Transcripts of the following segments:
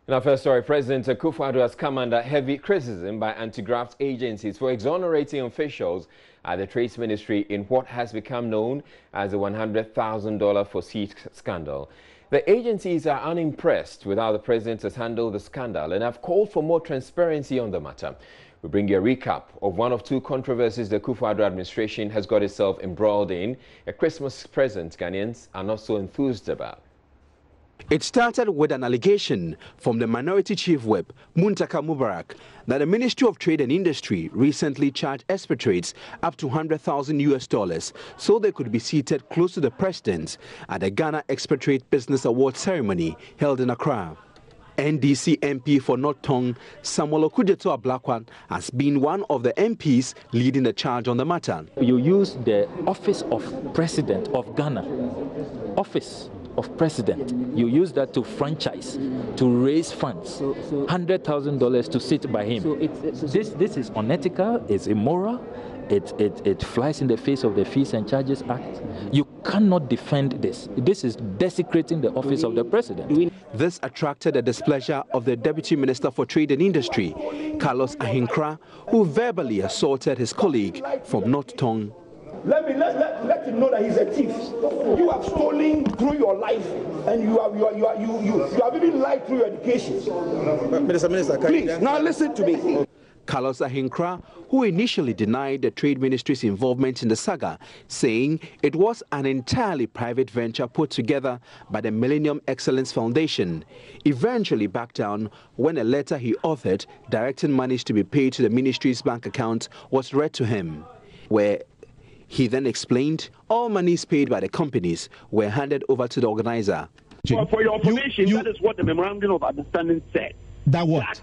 In our first story, President Akufo-Addo has come under heavy criticism by anti-graft agencies for exonerating officials at the Trade Ministry in what has become known as the $100,000 for seed scandal. The agencies are unimpressed with how the president has handled the scandal and have called for more transparency on the matter. We bring you a recap of one of two controversies the Akufo-Addo administration has got itself embroiled in, a Christmas present Ghanaians are not so enthused about. It started with an allegation from the Minority Chief Whip, Muntaka Mubarak, that the Ministry of Trade and Industry recently charged expatriates up to $100,000 so they could be seated close to the president at the Ghana Expatriate Business Award ceremony held in Accra. NDC MP for North Tongue, Samuel Okudzeto-Ablakwa, has been one of the MPs leading the charge on the matter. You use the office of President of Ghana, office of President, you use that to franchise, to raise funds, $100,000 to sit by him. So this is unethical, it's immoral, it flies in the face of the Fees and Charges Act. You cannot defend this. This is desecrating the office of the President. This attracted the displeasure of the Deputy Minister for Trade and Industry, Carlos Ahinkra, who verbally assaulted his colleague from North Tongue. Let him know that he's a thief. You have stolen through your life, and you have even lied through your education. Minister, please now listen to me. Carlos Ahinkra, who initially denied the Trade Ministry's involvement in the saga, saying it was an entirely private venture put together by the Millennium Excellence Foundation, eventually backed down when a letter he authored directing monies to be paid to the ministry's bank account was read to him, where he then explained all monies paid by the companies were handed over to the organizer. For your information, that is what the Memorandum of Understanding said. That what?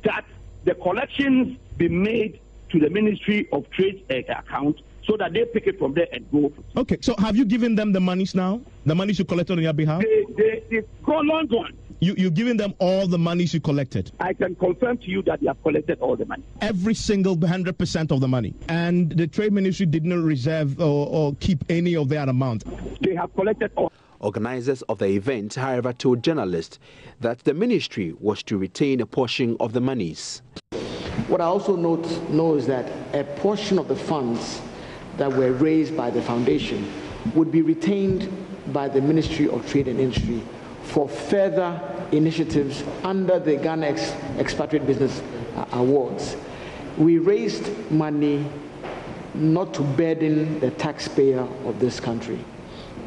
That the collections be made to the Ministry of Trade account so that they pick it from there and go. Okay, so have you given them the monies now? The monies you collected on your behalf? It's long gone. You're giving them all the monies you collected? I can confirm to you that they have collected all the money. Every single 100% of the money? And the Trade Ministry did not reserve or keep any of that amount? They have collected all. Organizers of the event, however, told journalists that the ministry was to retain a portion of the monies. What I also know is that a portion of the funds that were raised by the foundation would be retained by the Ministry of Trade and Industry for further initiatives under the Ghana Expatriate Business Awards. We raised money not to burden the taxpayer of this country.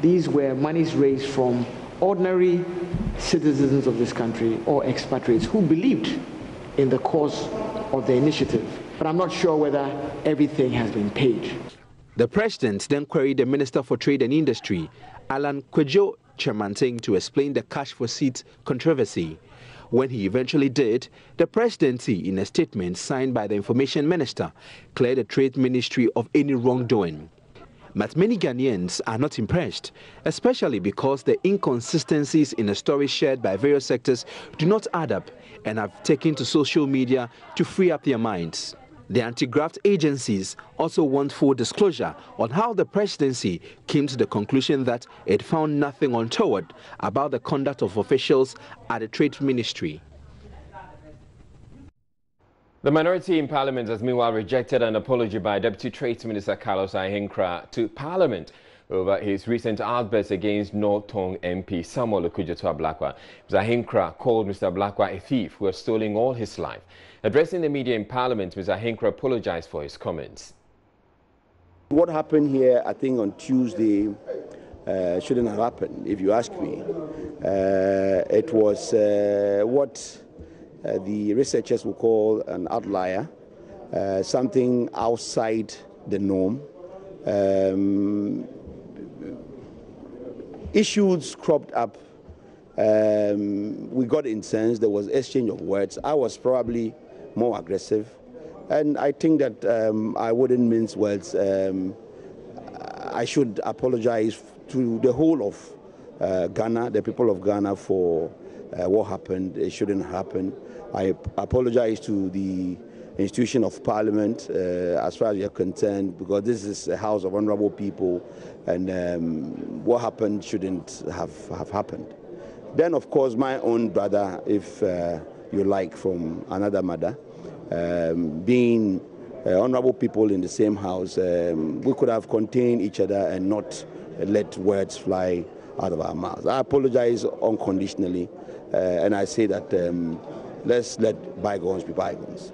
These were monies raised from ordinary citizens of this country or expatriates who believed in the cause of the initiative. But I'm not sure whether everything has been paid. The president then queried the Minister for Trade and Industry, Alan Kwadwo Kyerematen, to explain the cash for seats controversy. When he eventually did, the presidency, in a statement signed by the Information Minister, cleared the Trade Ministry of any wrongdoing. But many Ghanaians are not impressed, especially because the inconsistencies in the stories shared by various sectors do not add up and have taken to social media to free up their minds. The anti-graft agencies also want full disclosure on how the presidency came to the conclusion that it found nothing untoward about the conduct of officials at the Trade Ministry. The minority in Parliament has meanwhile rejected an apology by Deputy Trade Minister Carlos Ahinkra to Parliament over his recent outbursts against North Tongue MP Samuel Okudzeto-Ablakwa. Mr. Ahinkra called Mr. Ablakwa a thief who has stolen all his life. Addressing the media in Parliament, Mr. Ahinkra apologized for his comments. What happened here, I think, on Tuesday shouldn't have happened, if you ask me. It was what the researchers will call an outlier, something outside the norm. Issues cropped up. We got incensed. There was exchange of words. I was probably more aggressive, and I think that I wouldn't mince words. I should apologize to the whole of Ghana, the people of Ghana, for what happened. It shouldn't happen. I apologize to the institution of Parliament as far as we are concerned, because this is a house of honorable people, and what happened shouldn't have happened. Then, of course, my own brother, if you like, from another mother, being honorable people in the same house, we could have contained each other and not let words fly out of our mouths. I apologize unconditionally, and I say that let's let bygones be bygones.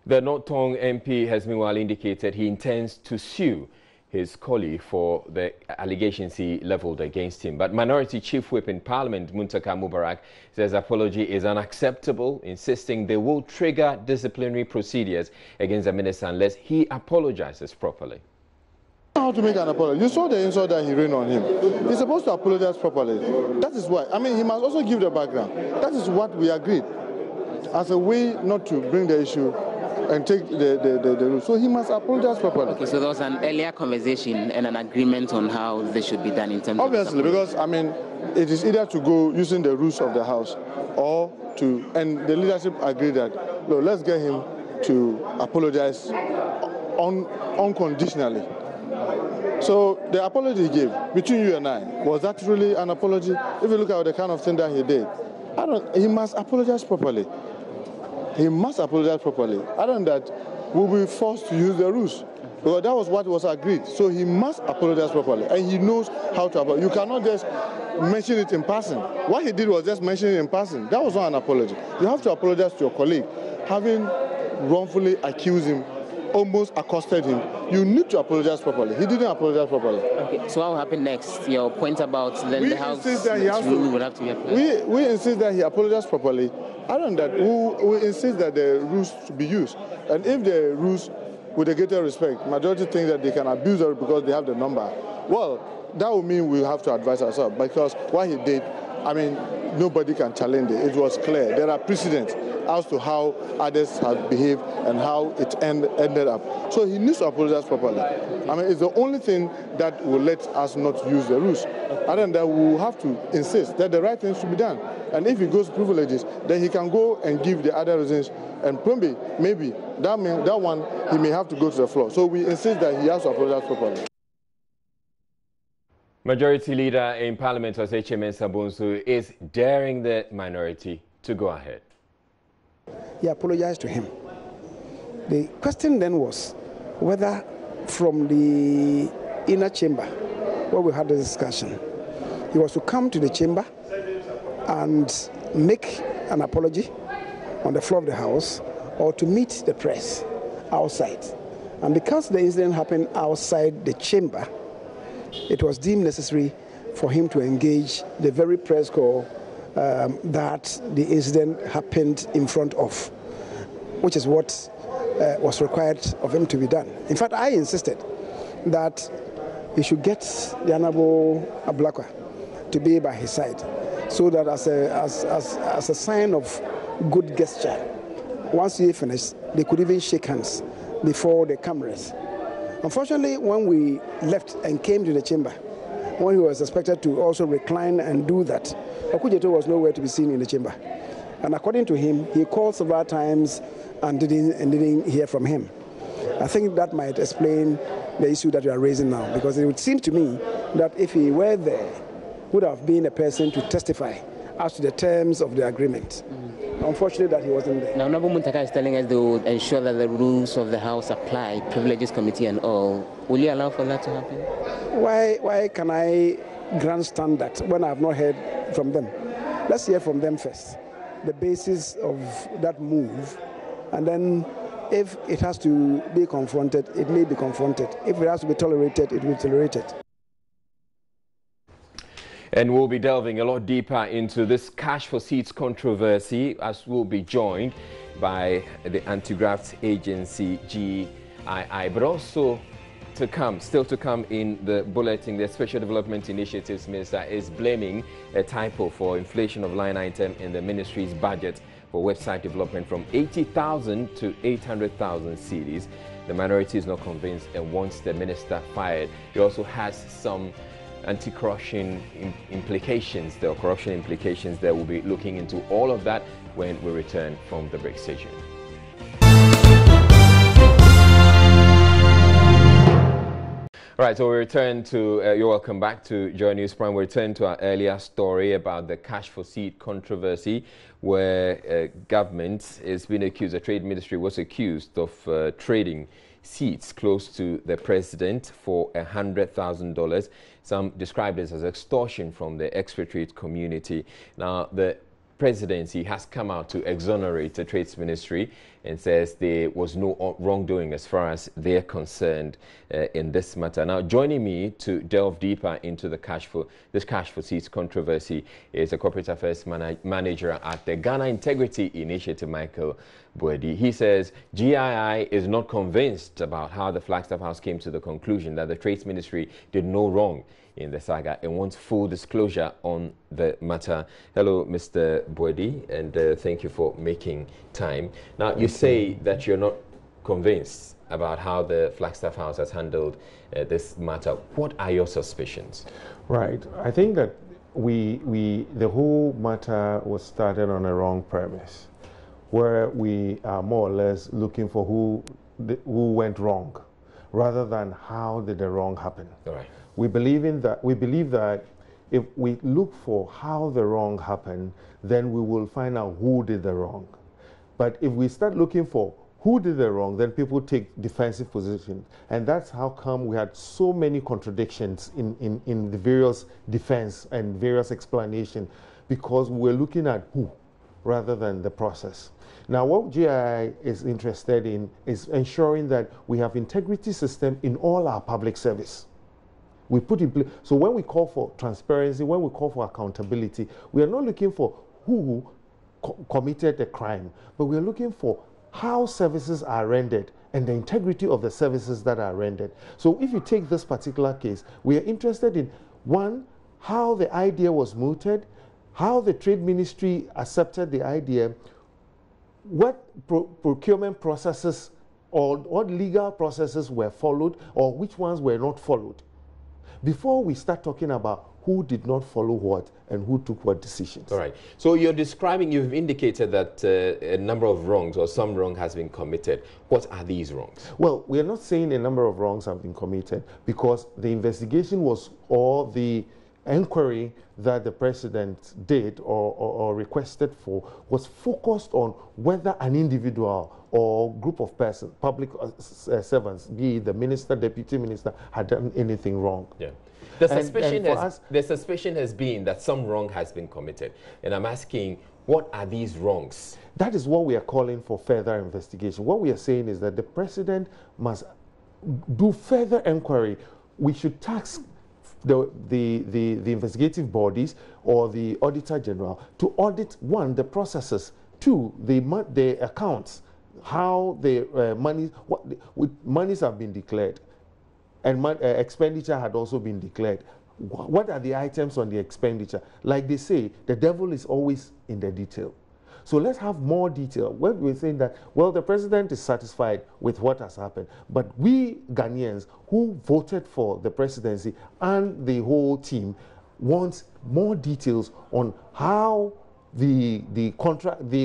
The North Tong MP has meanwhile indicated he intends to sue his colleague for the allegations he leveled against him. But Minority Chief Whip in Parliament, Muntaka Mubarak, says apology is unacceptable, insisting they will trigger disciplinary procedures against the minister unless he apologizes properly. How to make an apology? You saw the insult that he rained on him. He's supposed to apologize properly. That is why. I mean, he must also give the background. That is what we agreed as a way not to bring the issue and take the rule. So he must apologize properly. Okay, so there was an earlier conversation and an agreement on how this should be done in terms Obviously, of... because, I mean, it is either to go using the rules of the House or to, and the leadership agreed that, no, let's get him to apologize unconditionally. So the apology he gave between you and I, was that really an apology? If you look at the kind of thing that he did, he must apologize properly. He must apologize properly. Other than that, we'll be forced to use the rules. Because that was what was agreed. So he must apologize properly. And he knows how to apologize. You cannot just mention it in passing. What he did was just mention it in passing. That was not an apology. You have to apologize to your colleague. Having wrongfully accused him, almost accosted him, you need to apologize properly. He didn't apologize properly. Okay, so what will happen next? Your point about then the House rule would have to be applied? We insist that he apologize properly. Other than that, we insist that the rules should be used. And if the rules, with a greater respect, majority think that they can abuse it because they have the number, well, that would mean we have to advise ourselves, because what he did, I mean, nobody can challenge it. It was clear. There are precedents as to how others have behaved and how it ended up. So he needs to apologize properly. I mean, it's the only thing that will let us not use the rules. Other than that, we will have to insist that the right thing should be done. And if he goes privileges, then he can go and give the other reasons. And maybe that one, he may have to go to the floor. So we insist that he has to apologize properly. Majority Leader in Parliament, HMN Sabonsu, is daring the minority to go ahead. He apologized to him. The question then was whether from the inner chamber, where we had the discussion, he was to come to the chamber and make an apology on the floor of the House, or to meet the press outside. And because the incident happened outside the chamber, it was deemed necessary for him to engage the very press corps that the incident happened in front of, which is what was required of him to be done. In fact, I insisted that he should get the Honorable Ablakwa to be by his side, so that as a sign of good gesture, once he finished, they could even shake hands before the cameras. Unfortunately, when we left and came to the chamber, when he was expected to also recline and do that, Akufo-Addo was nowhere to be seen in the chamber. And according to him, he called several times and didn't hear from him. I think that might explain the issue that you are raising now, because it would seem to me that if he were there, would have been a person to testify as to the terms of the agreement. Unfortunately that he wasn't there. Now, Honorable Muntaka is telling us they will ensure that the rules of the House apply, privileges committee and all. Will you allow for that to happen? Why can I grandstand that when I have not heard from them? Let's hear from them first, the basis of that move, and then if it has to be confronted, it may be confronted. If it has to be tolerated, it will be tolerated. And we'll be delving a lot deeper into this cash for seats controversy, as we'll be joined by the anti-graft agency GII, but also still to come in the bulletin, the Special Development Initiatives Minister is blaming a typo for inflation of line item in the ministry's budget for website development from 80,000 to 800,000 cedis. The minority is not convinced and wants the minister fired. He also has some anti-corruption implications, there are corruption implications that we'll be looking into all of that when we return from the break station. All right, so we return to, you're welcome back to Joy News Prime. We return to our earlier story about the cash for seed controversy, where government is being accused, the Trade Ministry was accused of trading seats close to the president for $100,000. Some described this as extortion from the expatriate community. Now, the presidency has come out to exonerate the Trade Ministry and says there was no wrongdoing as far as they're concerned in this matter. Now, joining me to delve deeper into the cash for seats controversy is a corporate affairs manager at the Ghana Integrity Initiative, Michael Boedi. He says GII is not convinced about how the Flagstaff House came to the conclusion that the Trade Ministry did no wrong in the saga and wants full disclosure on the matter. Hello, Mr. Boedi, and thank you for making time. Now, you say that you're not convinced about how the Flagstaff House has handled this matter. What are your suspicions? Right. I think that the whole matter was started on a wrong premise, where we are more or less looking for who went wrong, rather than how did the wrong happen. All right. We believe that if we look for how the wrong happened, then we will find out who did the wrong. But if we start looking for who did the wrong, then people take defensive positions. And that's how come we had so many contradictions in the various defense and various explanations, because we're looking at who rather than the process. Now, what GII is interested in is ensuring that we have integrity system in all our public service. We put in place, so when we call for transparency, when we call for accountability, we are not looking for who committed the crime, but we are looking for how services are rendered and the integrity of the services that are rendered. So if you take this particular case, we are interested in, one, how the idea was mooted, how the Trade Ministry accepted the idea, what procurement processes or what legal processes were followed or which ones were not followed, before we start talking about who did not follow what and who took what decisions. All right. So you've indicated that a number of wrongs or some wrong has been committed. What are these wrongs? Well, we are not saying a number of wrongs have been committed, because the investigation was, or the inquiry that the president did or requested for, was focused on whether an individual or group of persons, public servants, be it the minister, deputy minister, had done anything wrong. Yeah. The suspicion has been that some wrong has been committed. And I'm asking, what are these wrongs? That is what we are calling for further investigation. What we are saying is that the president must do further inquiry. We should task the investigative bodies or the Auditor General to audit, one, the processes, two, the accounts, how the monies have been declared, and expenditure had also been declared. What are the items on the expenditure? Like they say, the devil is always in the detail. So let's have more detail. When we're saying that, well, the president is satisfied with what has happened, but we Ghanaians who voted for the presidency and the whole team want more details on how the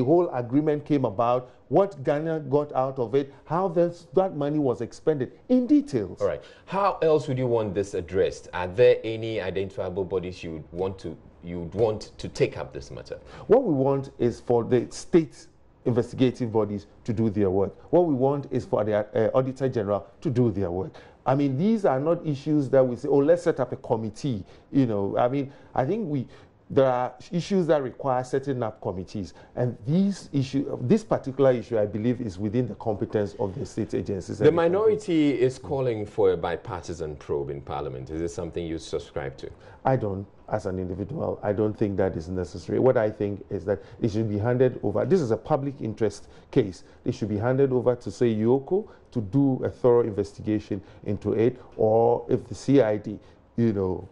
whole agreement came about, what Ghana got out of it, how that money was expended in details. All right. How else would you want this addressed? Are there any identifiable bodies you would want to take up this matter? What we want is for the state investigative bodies to do their work. What we want is for the Auditor General to do their work. I mean, these are not issues that we say, oh, let's set up a committee. You know, I mean, I think there are issues that require setting up committees, and this particular issue, I believe, is within the competence of the state agencies. The minority is calling for a bipartisan probe in Parliament. Is this something you subscribe to? I don't, as an individual. I don't think that is necessary. What I think is that it should be handed over. This is a public interest case. It should be handed over to, say, Yoko to do a thorough investigation into it, or if the CID, you know,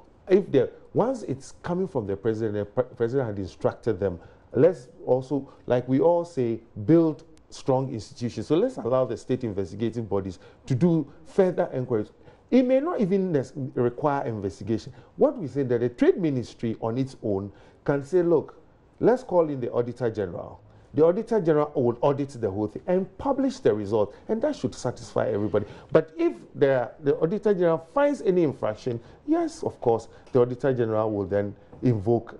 once it's coming from the president had instructed them, let's also, like we all say, build strong institutions. So let's allow the state investigative bodies to do further inquiries. It may not even require investigation. What we say that the Trade Ministry on its own can say, look, let's call in the Auditor General. the Auditor General would audit the whole thing and publish the result, and that should satisfy everybody. But if the Auditor General finds any infraction, yes, of course, the Auditor General will then invoke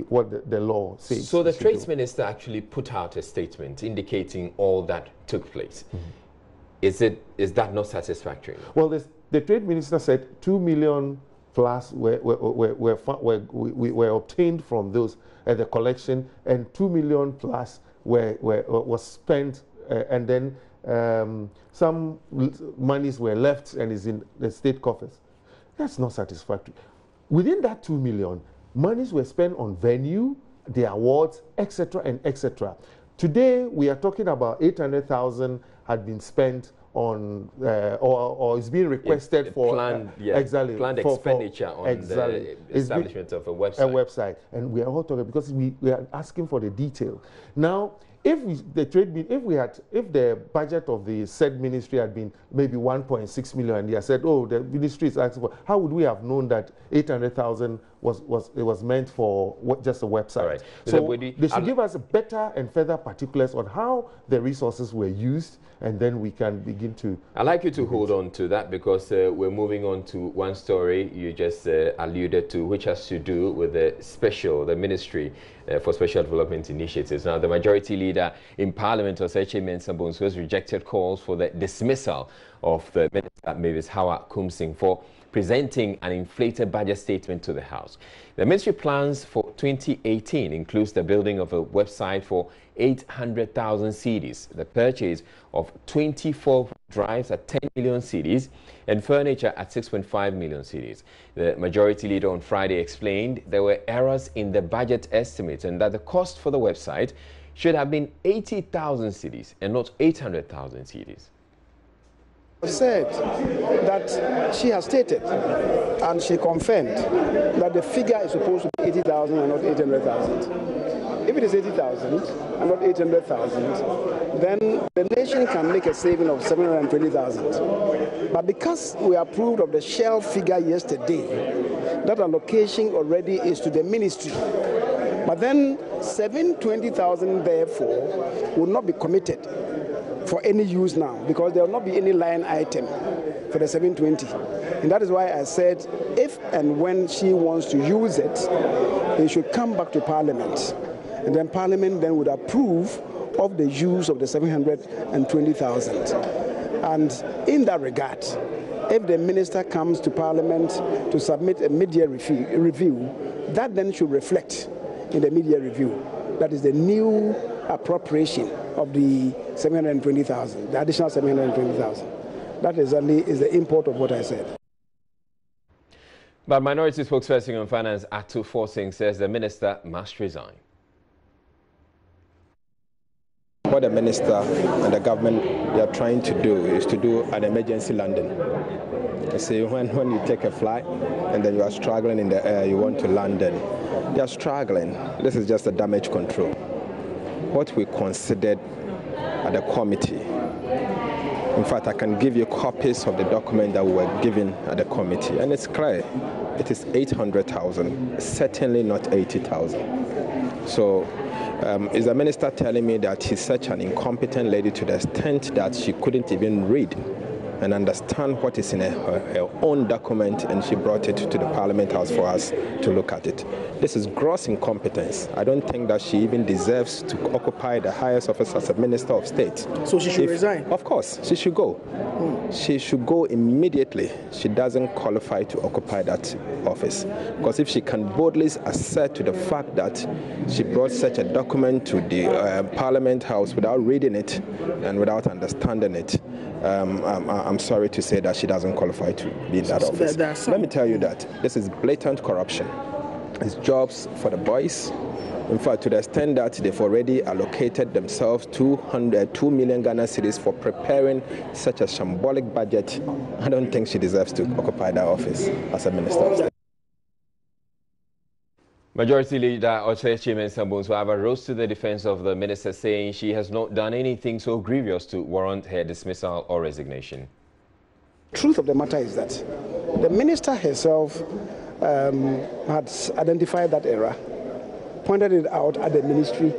what the law says. So the Trades Minister actually put out a statement indicating all that took place. Mm-hmm. Is that not satisfactory? Well, the Trade Minister said 2 million plus were obtained from those at the collection, and 2 million plus was spent, and then some monies were left and is in the state coffers. That's not satisfactory. Within that 2 million, monies were spent on venue, the awards, etc. and etc. Today, we are talking about 800,000 had been spent on, or is being requested for planned, planned expenditure on the establishment of a website. And we are all talking because we are asking for the detail. Now, if the budget of the said ministry had been maybe 1.6 million, and they said, oh, the ministry is asking for, how would we have known that 800,000 was meant for just a website? Right. So they should give us better and further particulars on how the resources were used, and then we can begin to... I'd like you to hold on to that, because we're moving on to one story you just alluded to, which has to do with the Ministry for Special Development Initiatives. Now, the majority leader in Parliament, Oseche Mensah-Bonsu, has rejected calls for the dismissal of the Minister, Mavis Hawa Kumsing, for presenting an inflated budget statement to the House. The ministry plans for 2018 includes the building of a website for 800,000 CDs, the purchase of 24 drives at 10 million CDs, and furniture at 6.5 million CDs. The majority leader on Friday explained there were errors in the budget estimate and that the cost for the website should have been 80,000 CDs and not 800,000 CDs. Said that she has stated and she confirmed that the figure is supposed to be 80,000 and not 800,000. If it is 80,000 and not 800,000, then the nation can make a saving of 720,000. But because we approved of the shell figure yesterday, that allocation already is to the ministry. But then 720,000 therefore will not be committed for any use now, because there will not be any line item for the 720. And that is why I said if and when she wants to use it, it should come back to Parliament. And then Parliament then would approve of the use of the 720,000. And in that regard, if the minister comes to Parliament to submit a mid-year review, that then should reflect in the mid-year review. That is the new appropriation of the 720,000, the additional 720,000. That exactly is the import of what I said. But Minority spokesperson on Finance, Akufo-Addo, says the minister must resign. What the minister and the government they are trying to do is to do an emergency landing. You see, when you take a flight and then you are struggling in the air, you want to land in. They are struggling. This is just a damage control. What we considered at the committee, in fact, I can give you copies of the document that we were given at the committee, and it's clear. It is 800,000, certainly not 80,000. So is the minister telling me that she's such an incompetent lady to the extent that she couldn't even read and understand what is in her own document, and she brought it to the Parliament House for us to look at it? This is gross incompetence. I don't think that she even deserves to occupy the highest office as a Minister of State. So she should resign? Of course, she should go. She should go immediately. She doesn't qualify to occupy that office. Because if she can boldly assert to the fact that she brought such a document to the Parliament House without reading it and without understanding it, I'm sorry to say that she doesn't qualify to be in that office. Let me tell you that this is blatant corruption. It's jobs for the boys. In fact, to the extent that they've already allocated themselves 2 million Ghana cedis for preparing such a shambolic budget, I don't think she deserves to occupy that office as a Minister of State. Majority Leader Oseche Mensah-Bonsu, however, rose to the defense of the minister, saying she has not done anything so grievous to warrant her dismissal or resignation. The truth of the matter is that the minister herself had identified that error, pointed it out at the ministry.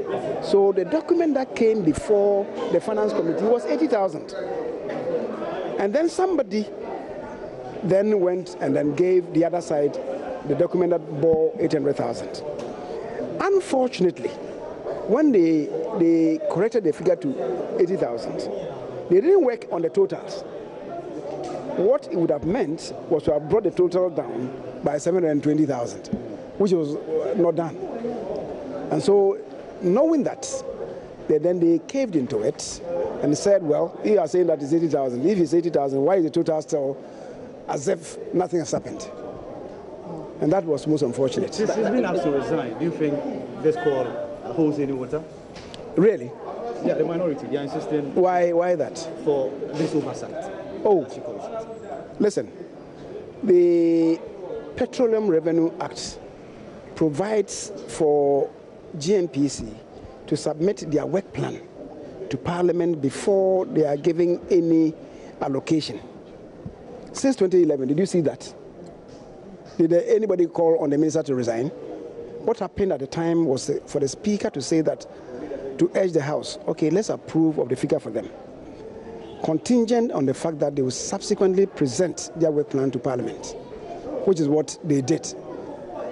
So the document that came before the finance committee was 80,000. And then somebody then went and then gave the other side the document that bore 800,000. Unfortunately, when they corrected the figure to 80,000, they didn't work on the totals. What it would have meant was to have brought the total down by 720,000, which was not done. And so, knowing that, they caved into it and said, well, you are saying that it's 80,000. If it's 80,000, why is the total still as if nothing has happened? And that was most unfortunate. Since he's been asked to resign, do you think this call holds any water? Really? Yeah, the minority, they are insisting. Why that? For this oversight. Oh, listen, the Petroleum Revenue Act provides for GNPC to submit their work plan to Parliament before they are giving any allocation. Since 2011, did you see that? Did anybody call on the minister to resign? What happened at the time was for the speaker to say that, to urge the House, okay, let's approve of the figure for them, contingent on the fact that they will subsequently present their work plan to Parliament, which is what they did.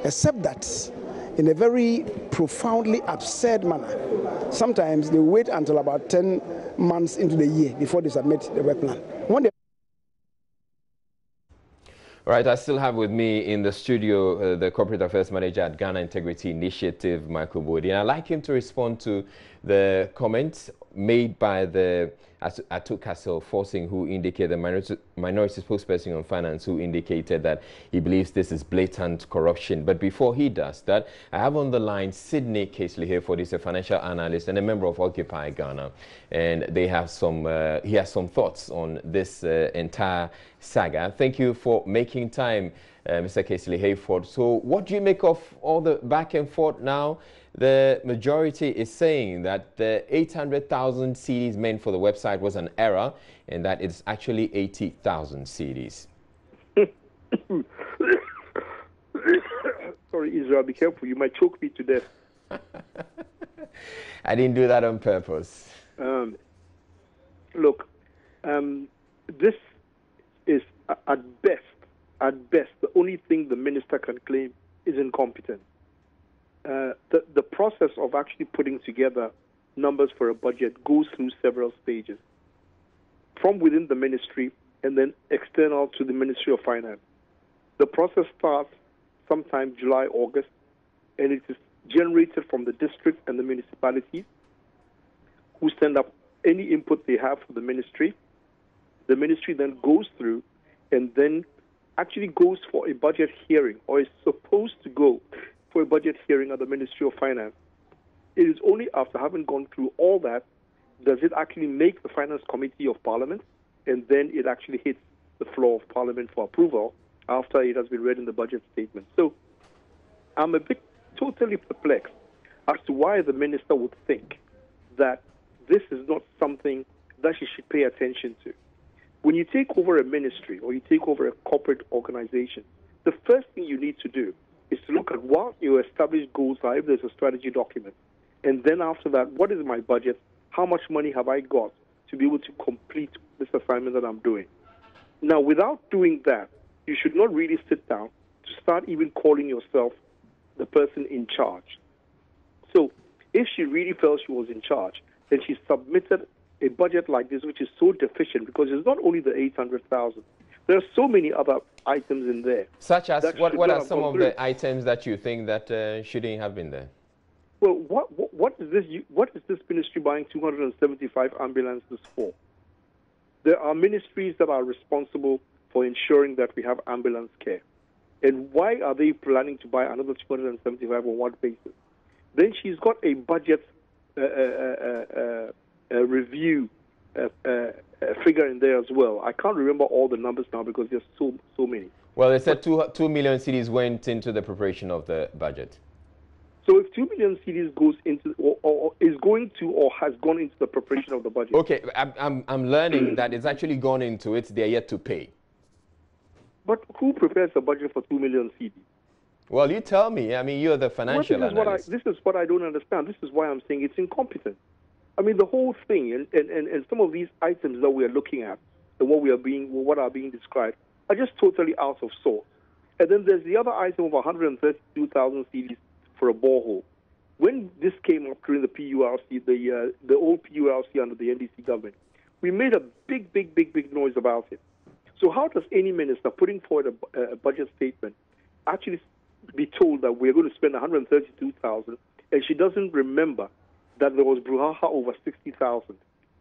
Except that, in a very profoundly absurd manner, sometimes they wait until about 10 months into the year before they submit the work plan. All right, I still have with me in the studio the Corporate Affairs Manager at Ghana Integrity Initiative, Michael Bodi. And I'd like him to respond to the comments made by the Akufo-Addo, who indicated, the minority spokesperson on finance, who indicated that he believes this is blatant corruption. But before he does that, I have on the line Sydney Casely here for this, a financial analyst and a member of Occupy Ghana. And they have some, he has some thoughts on this entire saga. Thank you for making time, Mr. Casely Hayford. So what do you make of all the back and forth now? The majority is saying that the 800,000 CDs meant for the website was an error and that it's actually 80,000 CDs. Sorry, Israel, be careful. You might choke me to death. I didn't do that on purpose. Look, this is at best, the only thing the minister can claim is incompetence. The process of actually putting together numbers for a budget goes through several stages, from within the ministry and then external to the Ministry of Finance. The process starts sometime July, August, and it is generated from the district and the municipalities, who send up any input they have for the ministry. The ministry then goes through and then actually goes for a budget hearing, or is supposed to go for a budget hearing at the Ministry of Finance. It is only after having gone through all that does it actually make the Finance Committee of Parliament, and then it actually hits the floor of Parliament for approval after it has been read in the budget statement. So I'm a bit totally perplexed as to why the minister would think that this is not something that she should pay attention to. When you take over a ministry or you take over a corporate organization, the first thing you need to do is to look at what your established goals are, if there's a strategy document. And then after that, what is my budget? How much money have I got to be able to complete this assignment that I'm doing? Now, without doing that, you should not really sit down to start even calling yourself the person in charge. So if she really felt she was in charge, then she submitted a budget like this, which is so deficient, because it's not only the 800,000. There are so many other items in there. Such as, what are some of the items that you think that shouldn't have been there? Well, what is this ministry buying 275 ambulances for? There are ministries that are responsible for ensuring that we have ambulance care. And why are they planning to buy another 275 on what basis? Then she's got a budget review figure in there as well. I can't remember all the numbers now because there's so many. Well, they said 2 million CDs went into the preparation of the budget. So if 2 million CDs goes into, or is going to, or has gone into the preparation of the budget. Okay, I'm learning that it's actually gone into it. They're yet to pay. But who prepares the budget for 2 million CDs? Well, you tell me. I mean, you're the financial analyst. This is what I don't understand. This is why I'm saying it's incompetent. I mean, the whole thing and some of these items that we are looking at and what are being described are just totally out of sorts. And then there's the other item of 132,000 cedis for a borehole. When this came up during the PURC, the old PURC under the NDC government, we made a big noise about it. So how does any minister putting forward a budget statement actually be told that we're going to spend 132,000 and she doesn't remember that there was brouhaha over 60,000,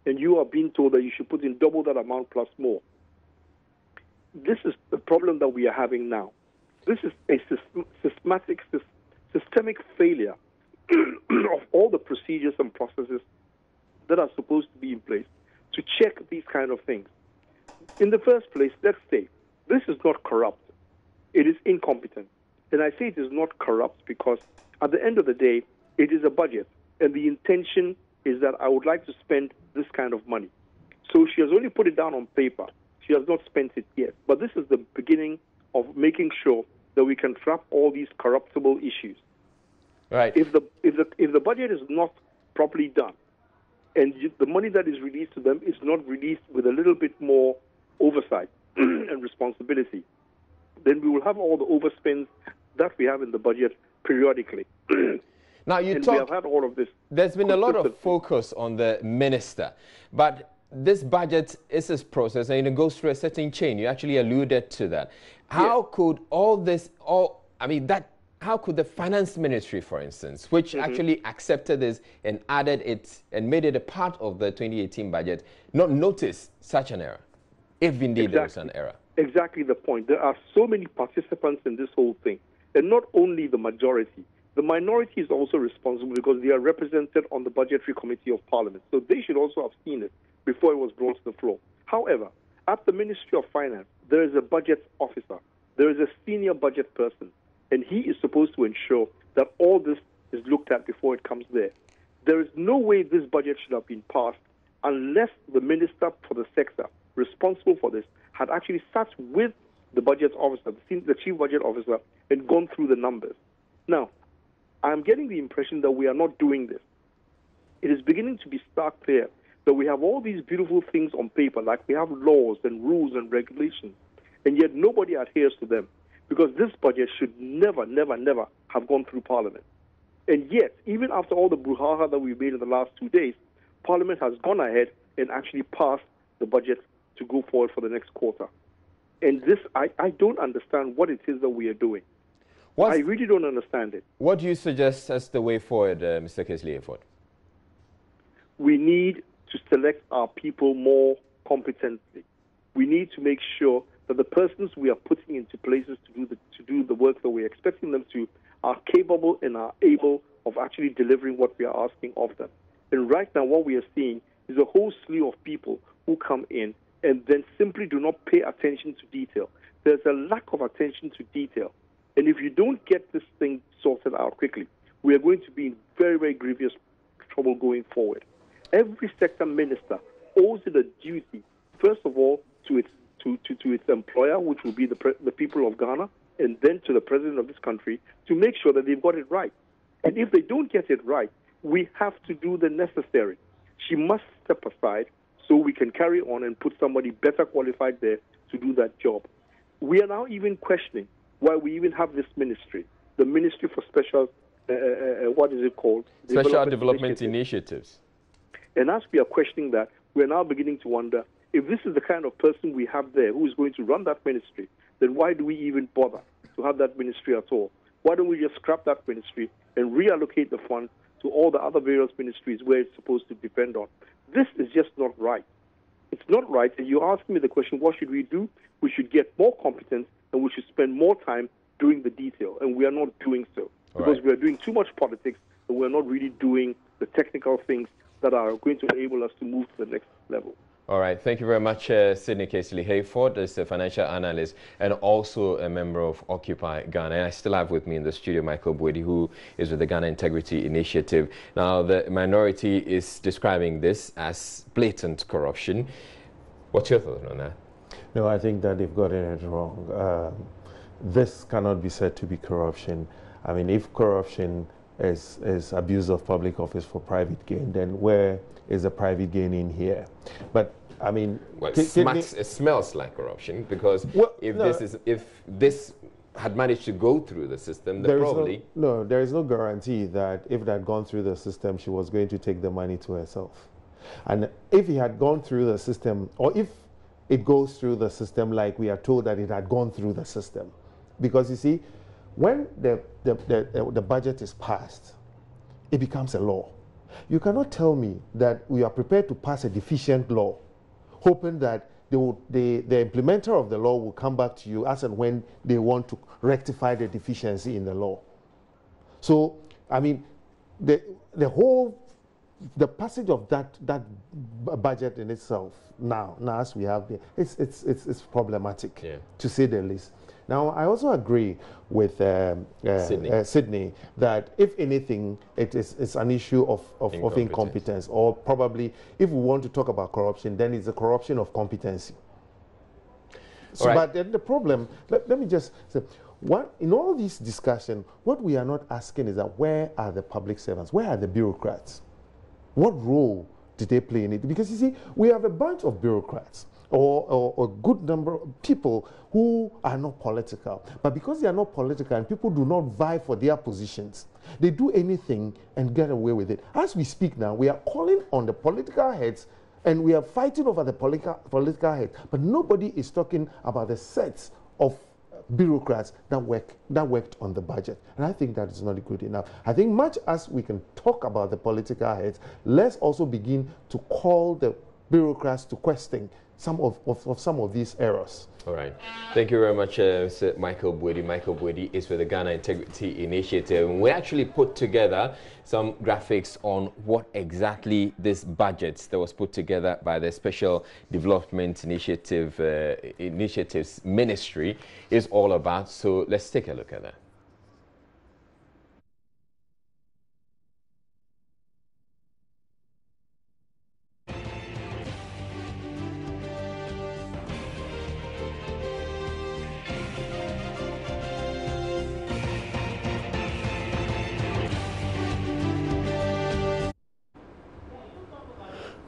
and you are being told that you should put in double that amount plus more? This is the problem that we are having now. This is a systemic failure of all the procedures and processes that are supposed to be in place to check these kind of things. In the first place, let's say this is not corrupt. It is incompetent. And I say it is not corrupt because at the end of the day, it is a budget. And the intention is that I would like to spend this kind of money. So she has only put it down on paper. She has not spent it yet. But this is the beginning of making sure that we can trap all these corruptible issues. Right. If the budget is not properly done, and the money that is released to them is not released with a little bit more oversight and responsibility, then we will have all the overspends that we have in the budget periodically. Now we have had all of this. There's been a lot of focus on the minister, but this budget is a process and it goes through a certain chain. You actually alluded to that. How could how could the finance ministry, for instance, which actually accepted this and added it and made it a part of the 2018 budget, not notice such an error, if indeed there was an error? Exactly the point. There are so many participants in this whole thing, and not only the majority. The minority is also responsible because they are represented on the Budgetary Committee of Parliament. So they should also have seen it before it was brought to the floor. However, at the Ministry of Finance, there is a budget officer. There is a senior budget person. And he is supposed to ensure that all this is looked at before it comes there. There is no way this budget should have been passed unless the minister for the sector responsible for this had actually sat with the budget officer, the chief budget officer, and gone through the numbers. Now, I'm getting the impression that we are not doing this. It is beginning to be stark clear that we have all these beautiful things on paper, like we have laws and rules and regulations, and yet nobody adheres to them. Because this budget should never have gone through Parliament. And yet, even after all the brouhaha that we made in the last 2 days, Parliament has gone ahead and actually passed the budget to go forward for the next quarter. And this, I don't understand what it is that we are doing. I really don't understand it. What do you suggest as the way forward, Mr. Kingsley-Hayford? We need to select our people more competently. We need to make sure that the persons we are putting into places to do the work that we're expecting them to are capable and are able of actually delivering what we are asking of them. And right now what we are seeing is a whole slew of people who come in and then simply do not pay attention to detail. There's a lack of attention to detail. And if you don't get this thing sorted out quickly, we are going to be in very, very grievous trouble going forward. Every sector minister owes it a duty, first of all, to its employer, which will be the people of Ghana, and then to the president of this country, to make sure that they've got it right. And if they don't get it right, we have to do the necessary. She must step aside so we can carry on and put somebody better qualified there to do that job. We are now even questioning why we even have this ministry, the Ministry for Special, what is it called? Special Development Initiatives. And as we are questioning that, we are now beginning to wonder, if this is the kind of person we have there who is going to run that ministry, then why do we even bother to have that ministry at all? Why don't we just scrap that ministry and reallocate the funds to all the other various ministries where it's supposed to depend on? This is just not right. It's not right. And you're asking me the question, what should we do? We should get more competence and we should spend more time doing the detail. And we are not doing so because we are doing too much politics and we're not really doing the technical things that are going to enable us to move to the next level. All right. Thank you very much, Sidney Kingsley-Hayford, is a financial analyst and also a member of Occupy Ghana. And I still have with me in the studio Michael Bwedi, who is with the Ghana Integrity Initiative. Now, the minority is describing this as blatant corruption. What's your thought on that? No, I think that they've gotten it wrong. this cannot be said to be corruption. I mean, if corruption is abuse of public office for private gain, then where is the private gain in here? But I mean, well, it smells like corruption, because if this had managed to go through the system, then probably there is no guarantee that if it had gone through the system, she was going to take the money to herself. And if it had gone through the system, or if it goes through the system like we are told that it had gone through the system, because you see, when the budget is passed, it becomes a law. You cannot tell me that we are prepared to pass a deficient law, hoping that the implementer of the law will come back to you as and when they want to rectify the deficiency in the law. So, I mean, the passage of that budget in itself now as we have there, it's problematic, to say the least. Now, I also agree with Sydney that if anything, it's an issue of incompetence, or probably, if we want to talk about corruption, then it's a corruption of competency. So, right. But then the problem, let me just say, in all these discussions, what we are not asking is that where are the public servants? Where are the bureaucrats? What role did they play in it? Because you see, we have a bunch of bureaucrats, or a good number of people who are not political. But because they are not political and people do not vie for their positions, they do anything and get away with it. As we speak now, we are calling on the political heads and we are fighting over the political heads. But nobody is talking about the sets of bureaucrats that worked on the budget. And I think that is not good enough. I think much as we can talk about the political heads, let's also begin to call the bureaucrats to question some of these errors. All right. Thank you very much, Mr. Michael Boedi. Michael Boedi is with the Ghana Integrity Initiative. And we actually put together some graphics on what exactly this budget that was put together by the Special Development Initiatives Ministry is all about. So let's take a look at that.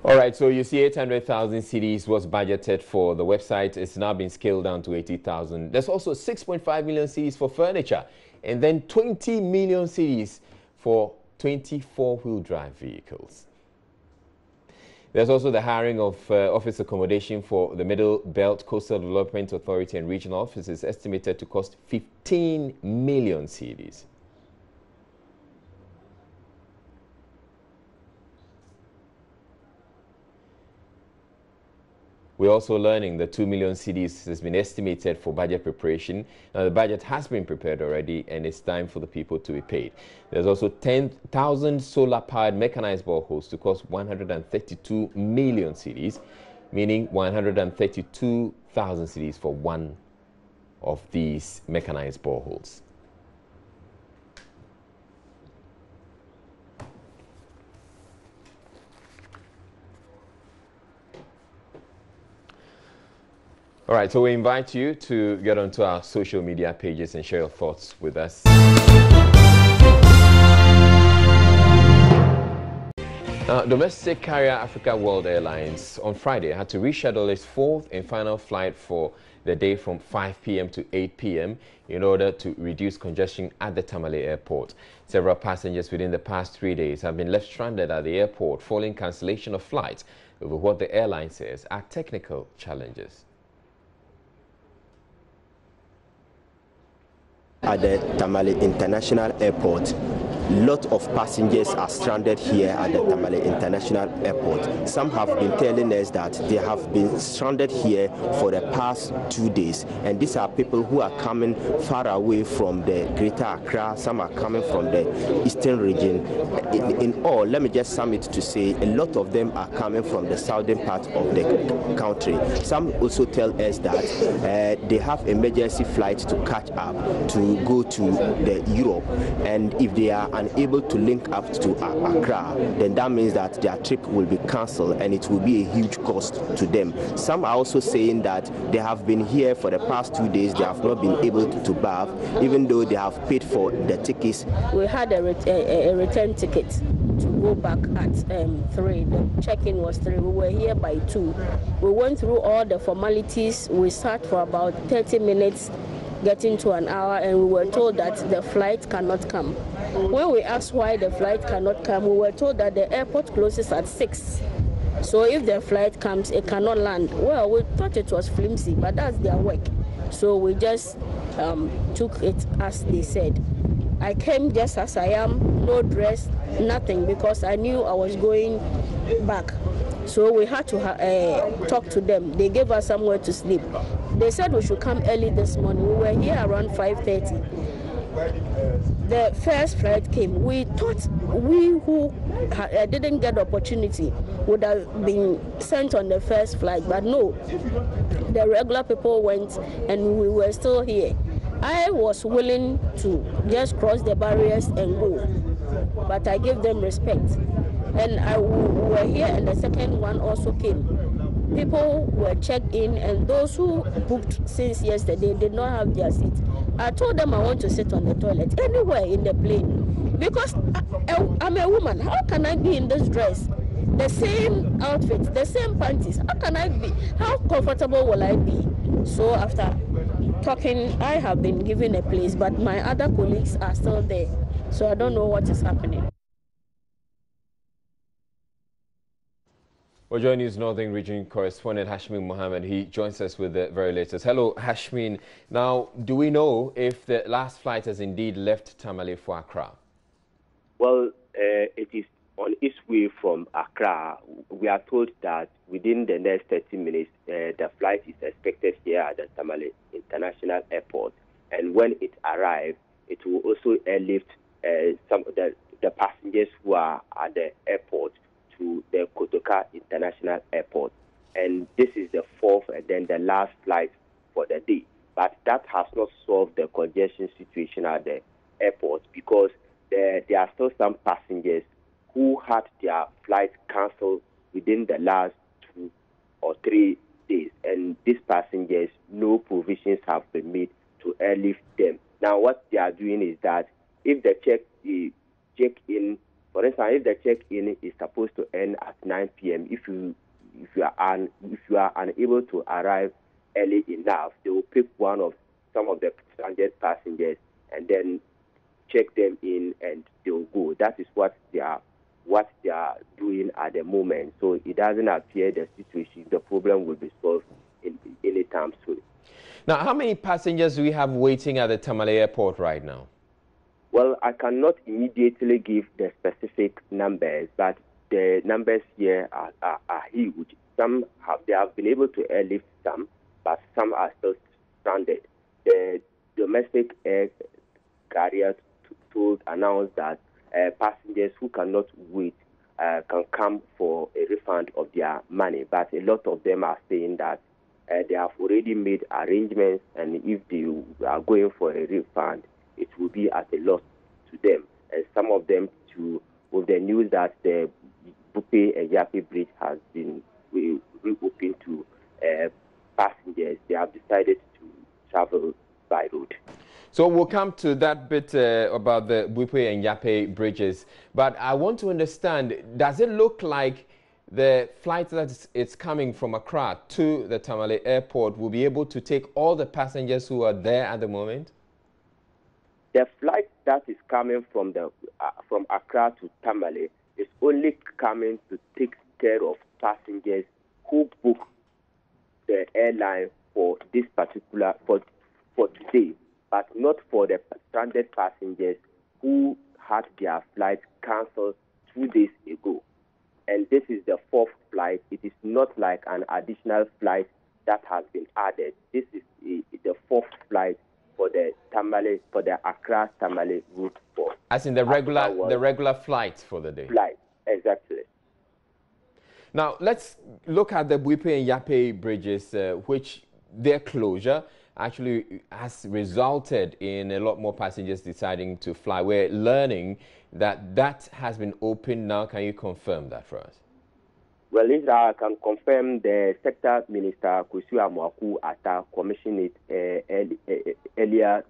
All right, so you see 800,000 cedis was budgeted for the website. It's now been scaled down to 80,000. There's also 6.5 million cedis for furniture, and then 20 million cedis for 24-wheel drive vehicles. There's also the hiring of office accommodation for the Middle Belt Coastal Development Authority and regional offices, estimated to cost 15 million cedis. We're also learning that 2 million cedis has been estimated for budget preparation. Now, the budget has been prepared already, and it's time for the people to be paid. There's also 10,000 solar-powered mechanized boreholes to cost 132 million cedis, meaning 132,000 cedis for one of these mechanized boreholes. All right, so we invite you to get onto our social media pages and share your thoughts with us. Domestic carrier Africa World Airlines on Friday had to reschedule its fourth and final flight for the day from 5 p.m. to 8 p.m. in order to reduce congestion at the Tamale airport. Several passengers within the past 3 days have been left stranded at the airport following cancellation of flights over what the airline says are technical challenges. At the Tamale International Airport, lot of passengers are stranded here at the Tamale International Airport. Some have been telling us that they have been stranded here for the past 2 days, and these are people who are coming far away from the Greater Accra. Some are coming from the eastern region. In all, let me just sum it to say a lot of them are coming from the southern part of the country. Some also tell us that they have emergency flights to catch up to go to the Europe, and if they are unable to link up to Accra, then that means that their trip will be cancelled and it will be a huge cost to them. Some are also saying that they have been here for the past 2 days, they have not been able to bath, even though they have paid for the tickets. We had a return ticket to go back at 3. The check-in was 3. We were here by 2. We went through all the formalities. We sat for about 30 minutes, getting to an hour, and we were told that the flight cannot come. When we asked why the flight cannot come, we were told that the airport closes at 6. So if the flight comes, it cannot land. Well, we thought it was flimsy, but that's their work. So we just took it as they said. I came just as I am, no dress, nothing, because I knew I was going back. So we had to talk to them. They gave us somewhere to sleep. They said we should come early this morning. We were here around 5:30. The first flight came. We thought we who didn't get the opportunity would have been sent on the first flight, but no. The regular people went and we were still here. I was willing to just cross the barriers and go, but I gave them respect. And we were here and the second one also came. People were checked in, and those who booked since yesterday did not have their seat. I told them I want to sit on the toilet anywhere in the plane, because I'm a woman. How can I be in this dress? The same outfit, the same panties. How can I be? How comfortable will I be? So after talking, I have been given a place, but my other colleagues are still there. So I don't know what is happening. Well, joining us, Northern Region correspondent Hashmin Mohammed. He joins us with the very latest. Hello, Hashmin. Now, do we know if the last flight has indeed left Tamale for Accra? Well, it is on its way from Accra. We are told that within the next 30 minutes, the flight is expected here at the Tamale International Airport. And when it arrives, it will also airlift some of the passengers who are at the airport to the Kotoka International Airport. And this is the 4th and then the last flight for the day. But that has not solved the congestion situation at the airport, because there are still some passengers who had their flight cancelled within the last 2 or 3 days. And these passengers, no provisions have been made to airlift them. Now, what they are doing is that if the check-in, for instance, if the check-in is supposed to end at 9 p.m., if you are unable to arrive early enough, they will pick some of the stranded passengers and then check them in, and they will go. That is what they are doing at the moment. So it doesn't appear the problem will be solved in any time soon. Now, how many passengers do we have waiting at the Tamale Airport right now? Well, I cannot immediately give the specific numbers, but the numbers here are huge. They have been able to airlift some, but some are still stranded. The domestic air carriers announced that passengers who cannot wait can come for a refund of their money, but a lot of them are saying that they have already made arrangements, and if they are going for a refund, it will be at a loss to them. And some of them, too, with the news that the Bupe and Yape Bridge has been reopened to passengers, they have decided to travel by road. So we'll come to that bit about the Bupe and Yape bridges. But I want to understand, does it look like the flight that it's coming from Accra to the Tamale Airport will be able to take all the passengers who are there at the moment? The flight that is coming from Accra to Tamale is only coming to take care of passengers who book the airline for this particular for today, but not for the stranded passengers who had their flight cancelled 2 days ago. And this is the 4th flight. It is not like an additional flight that has been added. This is the 4th flight for the Accra Tamale route. As in the regular flight for the day. Flight, exactly. Now let's look at the Bupe and Yape bridges, which their closure actually has resulted in a lot more passengers deciding to fly. We're learning that that has been opened now. Can you confirm that for us? Well, I can confirm the sector minister, Akufo-Addo, commissioned it earlier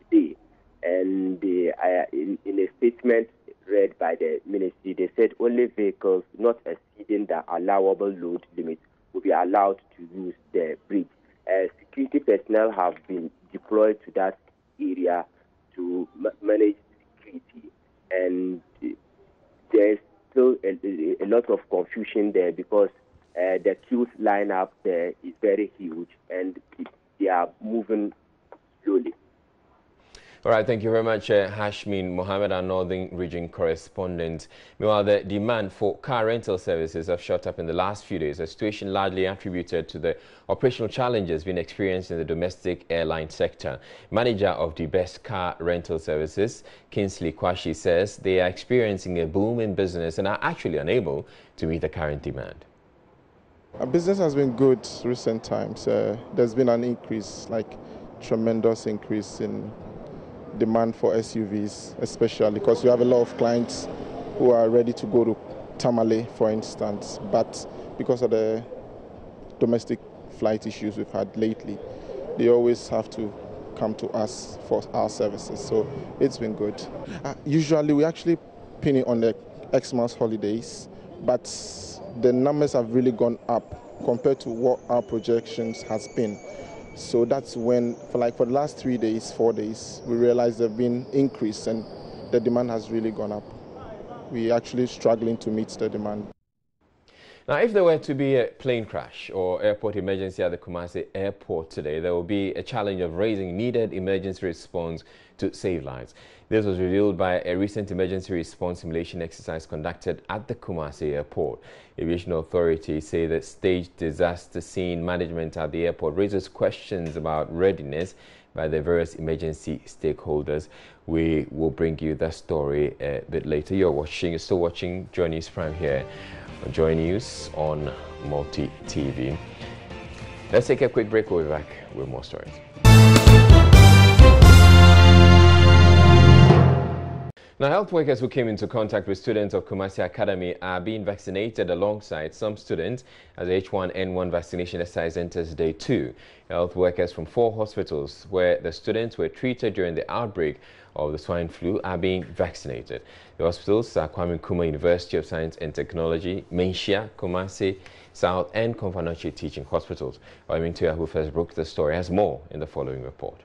today. And in a statement read by the ministry, they said only vehicles not exceeding the allowable load limit will be allowed to use the bridge. Security personnel have been deployed to that area to manage security, and there's still a lot of confusion there because the queues lineup there is very huge and they are moving slowly. All right, thank you very much, Hashmin Mohammed, our Northern Region correspondent. Meanwhile, the demand for car rental services have shot up in the last few days, a situation largely attributed to the operational challenges being experienced in the domestic airline sector. Manager of the Best Car Rental Services, Kingsley Kwashi, says they are experiencing a boom in business and are actually unable to meet the current demand. Our business has been good recent times. There's been an increase, like tremendous increase in demand for SUVs, especially because we have a lot of clients who are ready to go to Tamale, for instance, but because of the domestic flight issues we've had lately, they always have to come to us for our services, so it's been good. Usually we actually pin it on the Xmas holidays, but the numbers have really gone up compared to what our projections has been. So that's when, for the last 3 days, 4 days, we realized there have been increase and the demand has really gone up. We're actually struggling to meet the demand. Now, if there were to be a plane crash or airport emergency at the Kumasi airport today, there will be a challenge of raising needed emergency response to save lives. This was revealed by a recent emergency response simulation exercise conducted at the Kumasi airport. Aviation authorities say that staged disaster scene management at the airport raises questions about readiness by the various emergency stakeholders. We will bring you that story a bit later. You're still watching Joy News Prime here on Joy News on Multi TV. Let's take a quick break. We'll be back with more stories. Now, health workers who came into contact with students of Kumasi Academy are being vaccinated alongside some students as the H1N1 vaccination exercise enters day 2. Health workers from 4 hospitals where the students were treated during the outbreak of the swine flu are being vaccinated. The hospitals are Kwame Nkrumah University of Science and Technology, Menchia, Kumasi South and Komfanoche Teaching Hospitals. Oimintoya, who first broke the story, has more in the following report.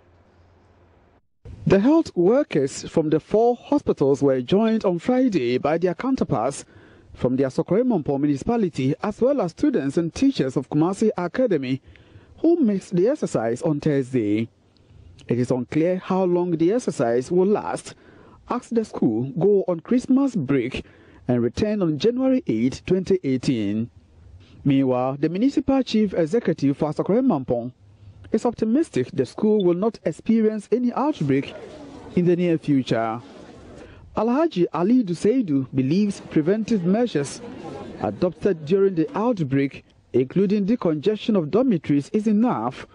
The health workers from the 4 hospitals were joined on Friday by their counterparts from the Asokore-Mompo municipality as well as students and teachers of Kumasi Academy who missed the exercise on Thursday. It is unclear how long the exercise will last as the school go on Christmas break and return on January 8, 2018. Meanwhile, the municipal chief executive for Asokore-Mompo is optimistic the school will not experience any outbreak in the near future. Alhaji Ali Duseidu believes preventive measures adopted during the outbreak, including decongestion of dormitories, is enough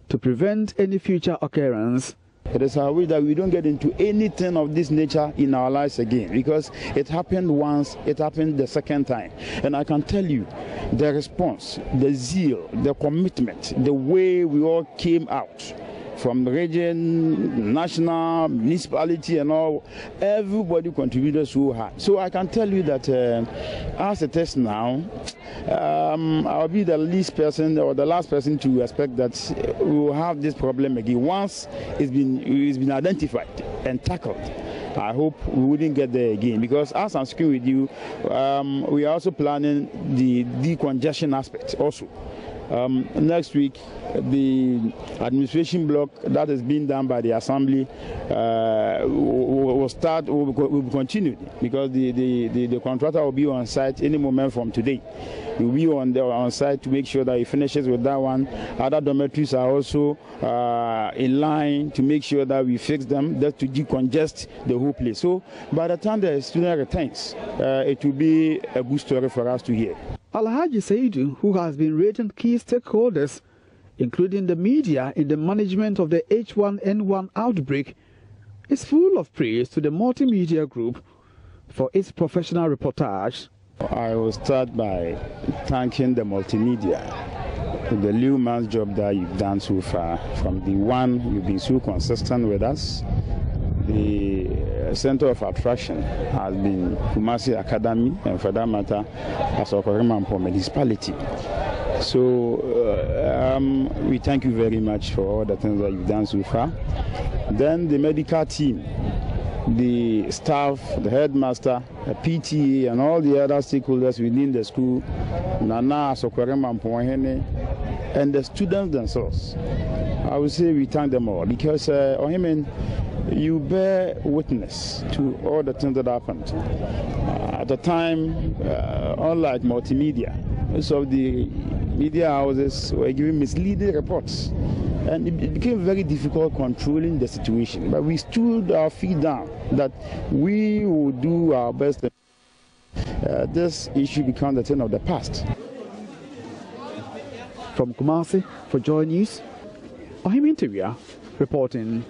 to prevent any future occurrence. It is our wish that we don't get into anything of this nature in our lives again, because it happened once, it happened the second time. And I can tell you, the response, the zeal, the commitment, the way we all came out from the region, national, municipality and all, everybody contributed so hard. So I can tell you that as it is now, I'll be the least person or the last person to expect that we will have this problem again. Once it's been identified and tackled, I hope we wouldn't get there again, because as I'm speaking with you, we are also planning the decongestion aspect also. Next week, the administration block that is being done by the assembly will be continued, because the contractor will be on site any moment from today. He will be on site to make sure that he finishes with that one. Other dormitories are also in line to make sure that we fix them, just to decongest the whole place. So by the time the student returns, it will be a good story for us to hear. Alhaji Seidu, who has been rating key stakeholders including the media in the management of the H1N1 outbreak, is full of praise to the multimedia group for its professional reportage. I will start by thanking the multimedia for the yeoman's job that you've done so far. From the one, you've been so consistent with us. The center of attraction has been Kumasi Academy, and for that matter, as Okorimampo municipality. So we thank you very much for all the things that you've done so far. Then the medical team, the staff, the headmaster, the PTA, and all the other stakeholders within the school, Nana, Sokoremampo, and the students themselves. I would say we thank them all because you bear witness to all the things that happened. At the time, unlike multimedia, most of the media houses were giving misleading reports, and it became very difficult controlling the situation. But we stood our feet down that we would do our best. This issue became the thing of the past. From Kumasi for Joy News, Ohim Interior reporting.